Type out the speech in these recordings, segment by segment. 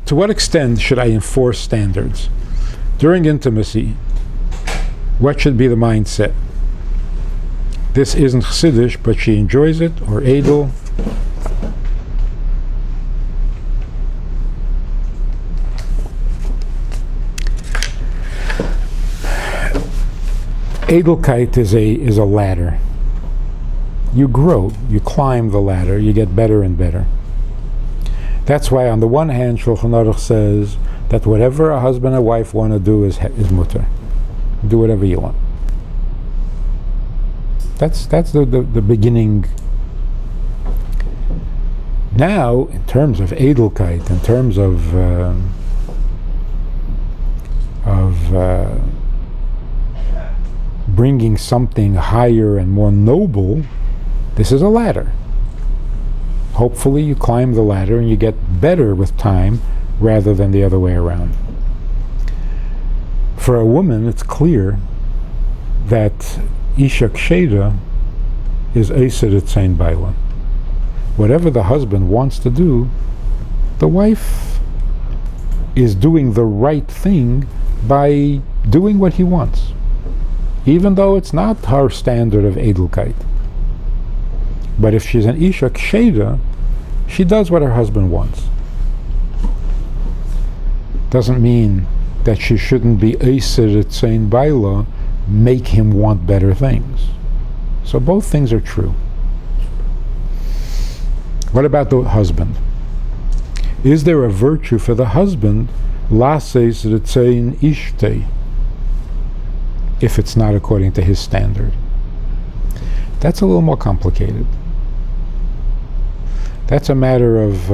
To what extent should I enforce standards? During intimacy, what should be the mindset? This isn't Chassidish, but she enjoys it, or Edel. Edelkeit is a ladder. You grow, you climb the ladder, you get better and better. That's why on the one hand, Shulchan Aruch says that whatever a husband and wife want to do is mutter. Do whatever you want. That's the beginning. Now, in terms of Edelkeit, in terms of bringing something higher and more noble, this is a ladder. Hopefully you climb the ladder and you get better with time rather than the other way around. For a woman, it's clear that Isha Ksheda is Eiser Etzain Baila. Whatever the husband wants to do, the wife is doing the right thing by doing what he wants, even though it's not her standard of Edelkeit. But if she's an Isha Ksheda, she does what her husband wants. Doesn't mean that she shouldn't be Eiser Etzain Baila, make him want better things. So both things are true. What about the husband? Is there a virtue for the husband, Laseis Retzein Ishtei, if it's not according to his standard? That's a little more complicated. That's a matter of,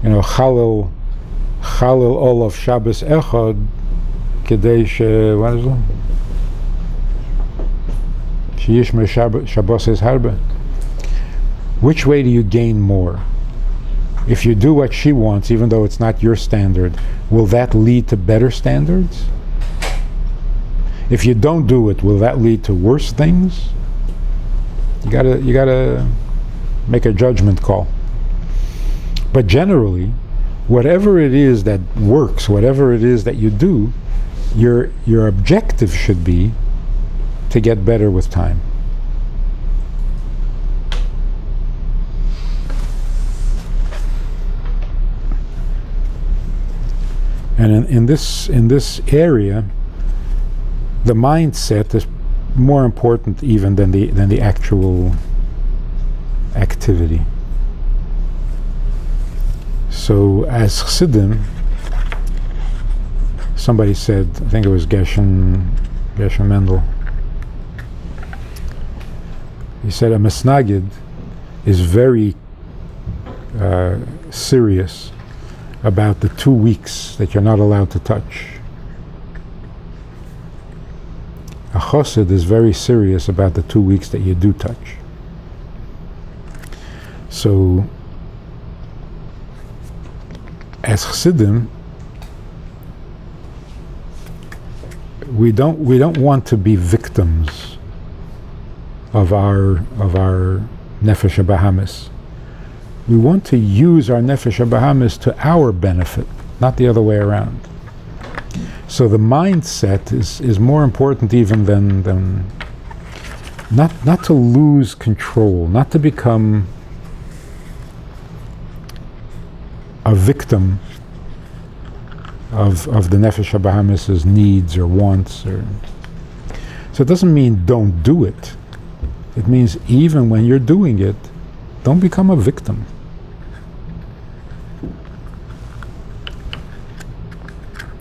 Chalil Olav Shabbos Echad, Kedei what is it? Sheyishmer Shabbos es Harbe. Which way do you gain more? If you do what she wants, even though it's not your standard, will that lead to better standards? If you don't do it, will that lead to worse things? You gotta make a judgment call. But generally, whatever it is that works, whatever it is that you do, your objective should be to get better with time. And in this area, the mindset is more important even than the actual activity. So as Chassidim, somebody said, I think it was Geshem Mendel, he said a Mesnagid is very serious about the 2 weeks that you're not allowed to touch. A Chassid is very serious about the 2 weeks that you do touch. So, as Chassidim, we don't want to be victims of our nefesh habahamis. We want to use our nefesh habahamis to our benefit, not the other way around. So the mindset is more important even than not to lose control, not to become a victim of the nefesh habahamis' needs or wants. So it doesn't mean don't do it. It means even when you're doing it, don't become a victim.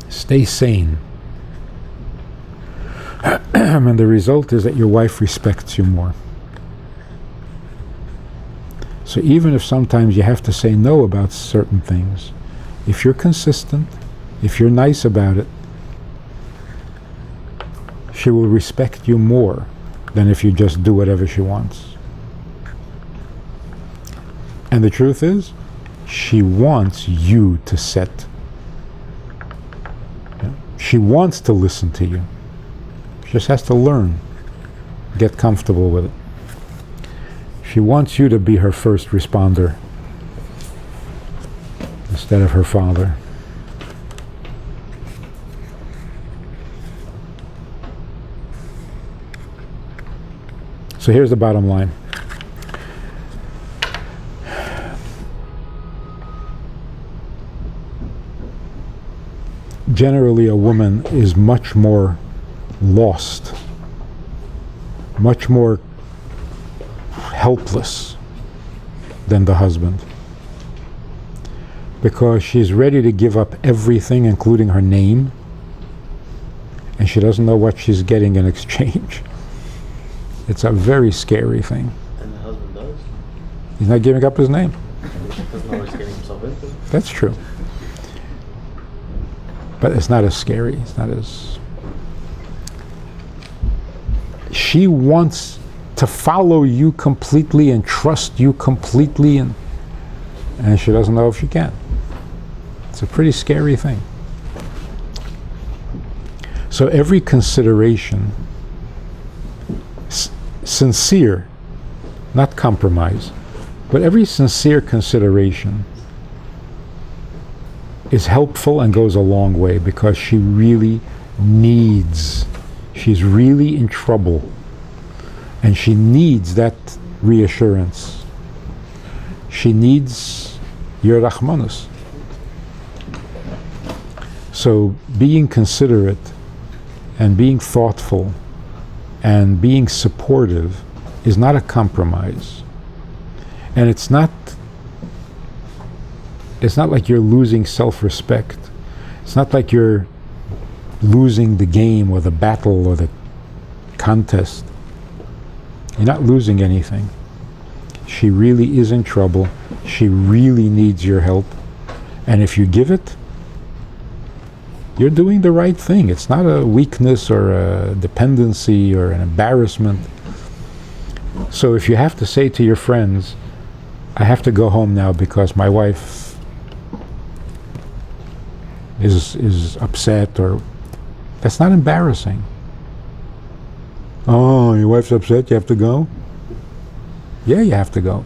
Stay sane. And the result is that your wife respects you more. So even if sometimes you have to say no about certain things, if you're consistent, if you're nice about it, she will respect you more than if you just do whatever she wants. And the truth is, she wants you to set. She wants to listen to you. She just has to learn, get comfortable with it. She wants you to be her first responder instead of her father. So here's the bottom line. Generally, a woman is much more lost, much more helpless than the husband, because she's ready to give up everything, including her name, and she doesn't know what she's getting in exchange. It's a very scary thing. And the husband does? He's not giving up his name. He doesn't know what he's getting himself into. That's true. But it's not as scary. It's not as... She wants to follow you completely and trust you completely, and she doesn't know if she can. It's a pretty scary thing. So every consideration, sincere, not compromise, but every sincere consideration is helpful and goes a long way, because she really needs, she's really in trouble, and she needs that reassurance. She needs your rachmanus. So being considerate and being thoughtful and being supportive is not a compromise. And it's not like you're losing self-respect. It's not like you're losing the game or the battle or the contest. You're not losing anything. She really is in trouble. She really needs your help. And if you give it, you're doing the right thing. It's not a weakness or a dependency or an embarrassment. So if you have to say to your friends, I have to go home now because my wife is upset, or that's not embarrassing. Oh, your wife's upset, you have to go? Yeah, you have to go.